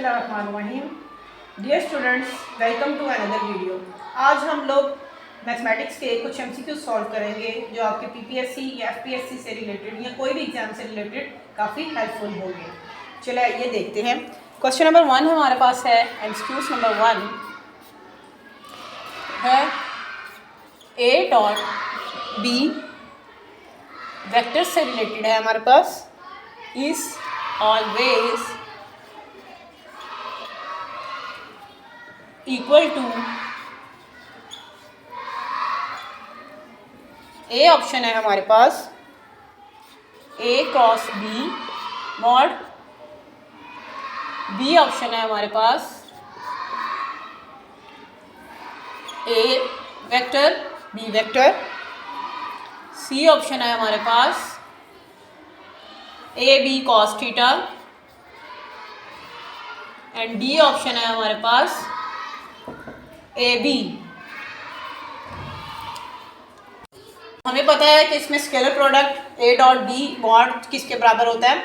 बिस्मिल्लाहिर्रहमानिर्रहीम। Dear students, welcome to another video. आज हम लोग मैथमेटिक्स के कुछ MCQ सॉल्व करेंगे जो आपके PPSC या FPSC से रिलेटेड या कोई भी एग्जाम से रिलेटेड काफ़ी हेल्पफुल होंगे। चलिए आइए देखते हैं। क्वेश्चन नंबर 1 हमारे पास है। MCQ नंबर 1 है A.B वेक्टर से रिलेटेड है हमारे पास। Is always equal to A option है हमारे पास A cross B mod, B option है हमारे पास A vector B vector, C option है हमारे पास AB cos theta and D option है हमारे पास AB। हमें पता है कि इसमें scalar product A dot B mod किसके बराबर होता है।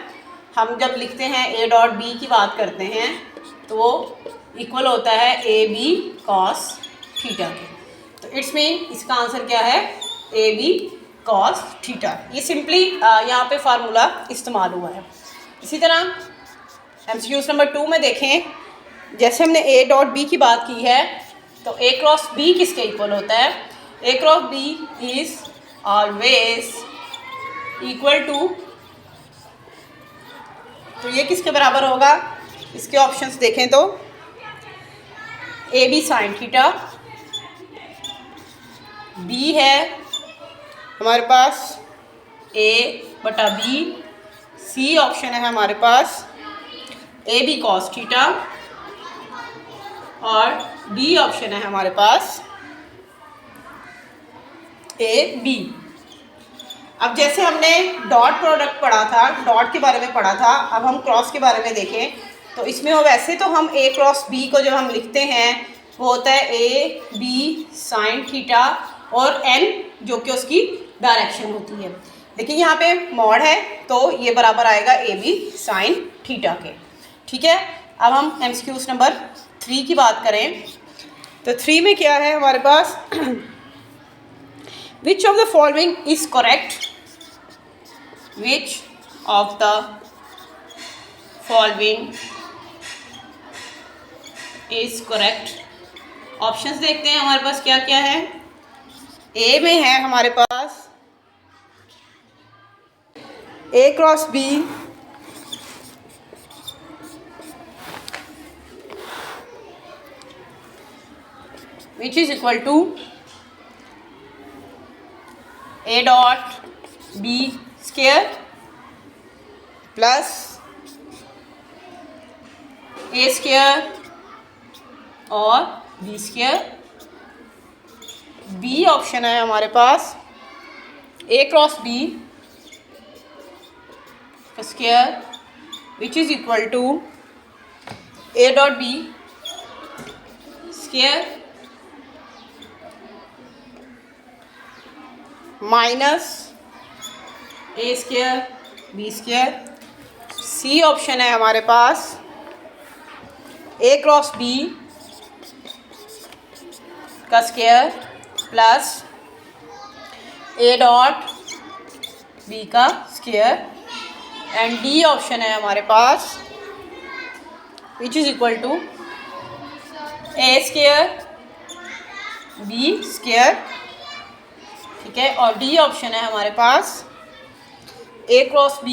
हम जब लिखते हैं A डॉट B की बात करते हैं तो वो इक्वल होता है AB कॉस थीटा के। तो इट्स मीन इसका आंसर क्या है, AB कॉस थीटा। ये सिंपली यहाँ पे फार्मूला इस्तेमाल हुआ है। इसी तरह MCQ नंबर 2 में देखें, जैसे हमने A डॉट B की बात की है तो A क्रॉस B किसके इक्वल होता है। A cross B is always equal to, तो ये किसके बराबर होगा, इसके ऑप्शंस देखें तो AB साइन थीटा, B है हमारे पास A बटा B, C ऑप्शन है हमारे पास AB कॉस थीटा और D ऑप्शन है हमारे पास AB। अब जैसे हमने डॉट प्रोडक्ट पढ़ा था, डॉट के बारे में पढ़ा था, अब हम क्रॉस के बारे में देखें तो इसमें हो वैसे तो हम A क्रॉस B को जब हम लिखते हैं वो होता है AB साइन थीटा और N जो कि उसकी डायरेक्शन होती है, लेकिन यहाँ पे मॉड है तो ये बराबर आएगा AB साइन थीटा के। ठीक है, अब हम MCQ नंबर 3 की बात करें तो 3 में क्या है हमारे पास, which of the following is correct, which of the following is correct. Options देखते हैं हमारे पास क्या क्या है। ए में है हमारे पास A cross B which is equal to A dot B square plus A square और B square। B ऑप्शन है हमारे पास A cross B square which is equal to A dot B square minus A square B square. C option है हमारे पास A cross B का square plus A dot B का square and D option है हमारे पास which is equal to A square B square. ठीक है, और D ऑप्शन है हमारे पास A cross B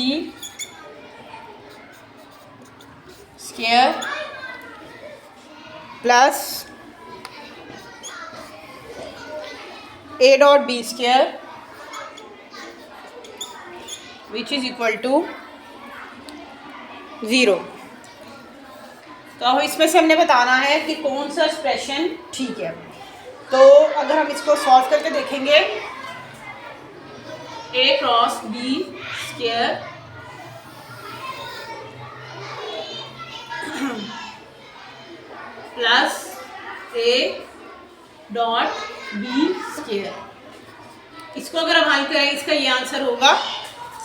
square plus A dot B square which is equal to 0। तो अब इसमें से हमने बताना है कि कौन सा एक्सप्रेशन ठीक है। तो अगर हम इसको सॉल्व करके देखेंगे, A cross B square plus A dot B square, इसको अगर हम हल करें इसका ये आंसर होगा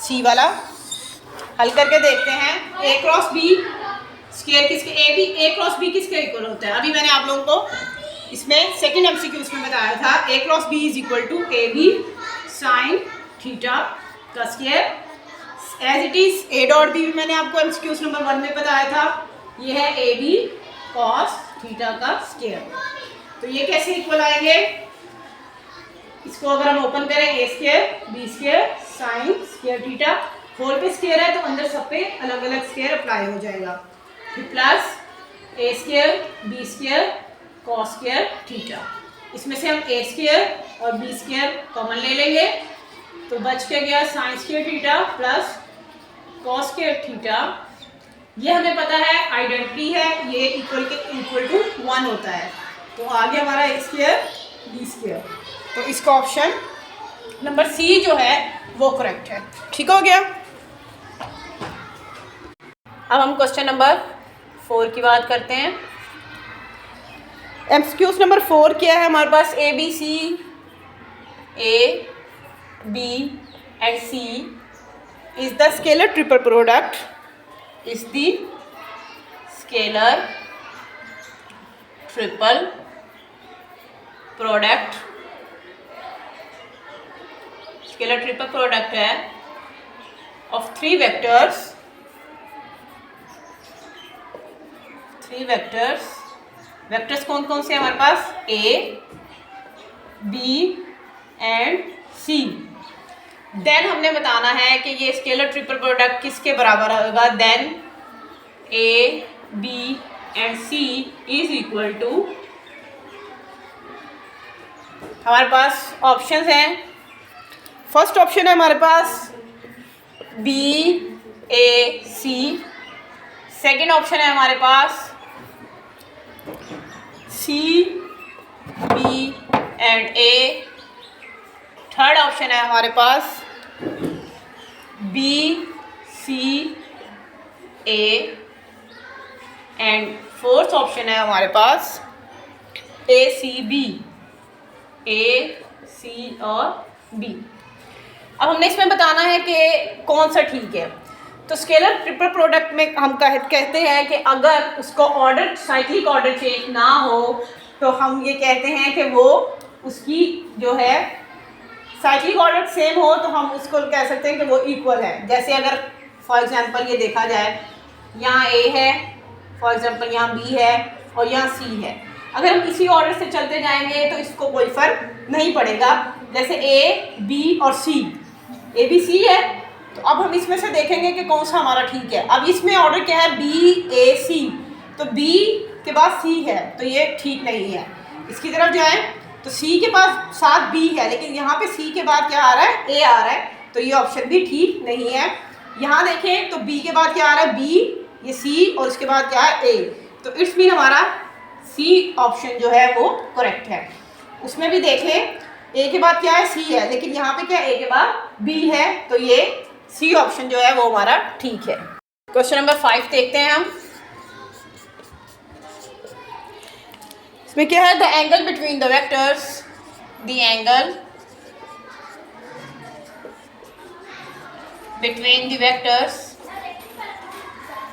C वाला। हल करके देखते हैं। A क्रॉस B स्केयर किसके ए क्रॉस बी किसके इक्वल होता है? अभी मैंने आप लोगों को इसमें सेकंड एमसीक्यू में बताया था A cross B is equal to A B sine theta का square. As it is A dot B भी मैंने आपको एमसीक्यू नंबर 1 में बताया था, ये है ए बी कॉस थीटा का स्केयर। तो ये कैसे इक्वल आएंगे? इसको अगर हम ओपन करें A square B square sine square theta, whole पे स्केयर है तो अंदर सब पे अलग अलग स्केयर अप्लाई हो जाएगा, फिर plus A square B square cos square theta. इसमें से हम ए स्केयर और बी स्केयर कॉमन ले लेंगे तो बच के गया sine square theta plus cos square theta. ये हमें पता है आइडेंटिटी है, ये इक्वल टू 1 होता है, तो आ गया हमारा ए स्केयर बी स्केयर। तो इसका ऑप्शन नंबर सी जो है वो करेक्ट है। ठीक हो गया। अब हम क्वेश्चन नंबर 4 की बात करते हैं। एमसीक्यूज नंबर 4 क्या है हमारे पास? A B C, A B and C is the scalar triple product, is the scalar triple product, scalar triple product है ऑफ 3 वेक्टर्स, 3 वेक्टर्स। वेक्टर्स कौन कौन से हमारे पास? A B and C. Then हमने बताना है कि ये स्केलर ट्रिपल प्रोडक्ट किसके बराबर होगा? Then A B and C is equal to, हमारे पास ऑप्शंस हैं। फर्स्ट ऑप्शन है हमारे पास B A C, second option है हमारे पास C B and A, third option है हमारे पास B C A and fourth option है हमारे पास ए सी बी, ए सी और बी। अब हमने इसमें बताना है कि कौन सा ठीक है। तो स्केलर ट्रिपल प्रोडक्ट में हम कहते हैं कि अगर उसको ऑर्डर साइक्लिक ऑर्डर चेंज ना हो तो हम ये कहते हैं कि वो उसकी जो है साइक्लिक ऑर्डर सेम हो तो हम उसको कह सकते हैं कि वो इक्वल है। जैसे अगर फॉर एग्जांपल ये देखा जाए, यहाँ ए है, फॉर एग्जांपल यहाँ बी है और यहाँ सी है, अगर हम इसी ऑर्डर से चलते जाएंगे तो इसको कोई फर्क नहीं पड़ेगा। जैसे ए बी और सी, ए बी सी है, तो अब हम इसमें से देखेंगे कि कौन सा हमारा ठीक है। अब इसमें ऑर्डर क्या है? बी ए सी, तो बी के बाद सी है तो ये ठीक नहीं है। इसकी तरफ जाए तो सी के पास साथ बी है, लेकिन यहाँ पे सी के बाद क्या आ रहा है? ए आ रहा है, तो ये ऑप्शन भी ठीक नहीं है। यहाँ देखें तो बी के बाद क्या आ रहा है? बी, ये सी और इसके बाद क्या है? ए, तो इट्स मीन हमारा सी ऑप्शन जो है वो करेक्ट है। उसमें भी देख लें, ए के बाद क्या है? सी है, लेकिन यहाँ पे क्या ए के बाद बी है, तो ये सी ऑप्शन जो है वो हमारा ठीक है। क्वेश्चन नंबर 5 देखते हैं हम। इसमें क्या है? The angle between the vectors, the angle between the vectors,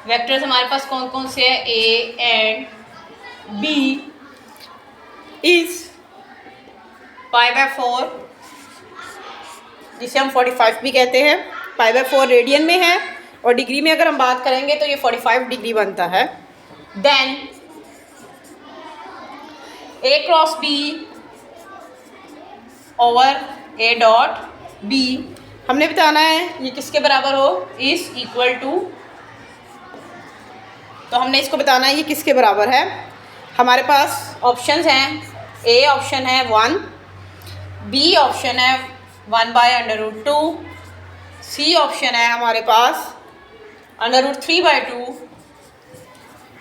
vectors हमारे पास कौन कौन से हैं? ए एंड बी इज π/4, जिसे हम 45 भी कहते हैं। π/4 रेडियन में है और डिग्री में अगर हम बात करेंगे तो ये 45 डिग्री बनता है। Then A cross B over A dot B, हमने बताना है ये किसके बराबर हो? इज इक्वल टू, तो हमने इसको बताना है ये किसके बराबर है। हमारे पास ऑप्शंस हैं, ए ऑप्शन है 1, बी ऑप्शन है 1/√2, सी ऑप्शन है हमारे पास √3/2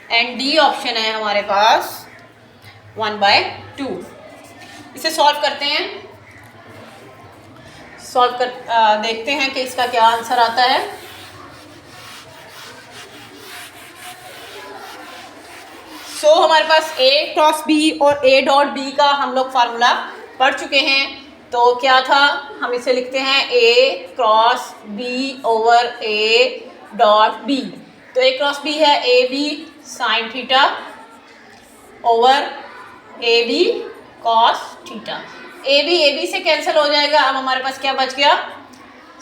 एंड डी ऑप्शन है हमारे पास 1/2। इसे सॉल्व करते हैं, सॉल्व कर देखते हैं कि इसका क्या आंसर आता है। सो हमारे पास ए क्रॉस बी और ए डॉट बी का हम लोग फार्मूला पढ़ चुके हैं। तो क्या था? हम इसे लिखते हैं A cross B over A dot B. तो A क्रॉस B है A B sine theta over A B cos theta. A B से कैंसिल हो जाएगा। अब हमारे पास क्या बच गया,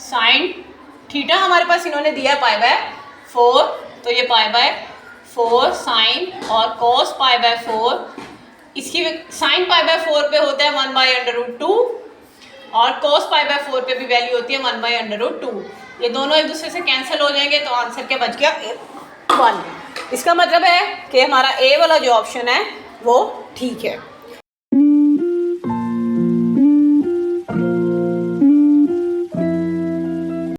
साइन थीटा हमारे पास इन्होंने दिया है पाई बाय 4, तो ये पाई बाय 4 साइन और कॉस पाई बाय 4, इसकी साइन पाई बाय 4 पे होता है 1 बाई √2 और कॉस पाई बाय 4 पे भी वैल्यू होती है 1 बाई √2। ये दोनों एक दूसरे से कैंसिल हो जाएंगे तो आंसर क्या बच गया 1। इसका मतलब है कि हमारा ए वाला जो ऑप्शन है वो ठीक है।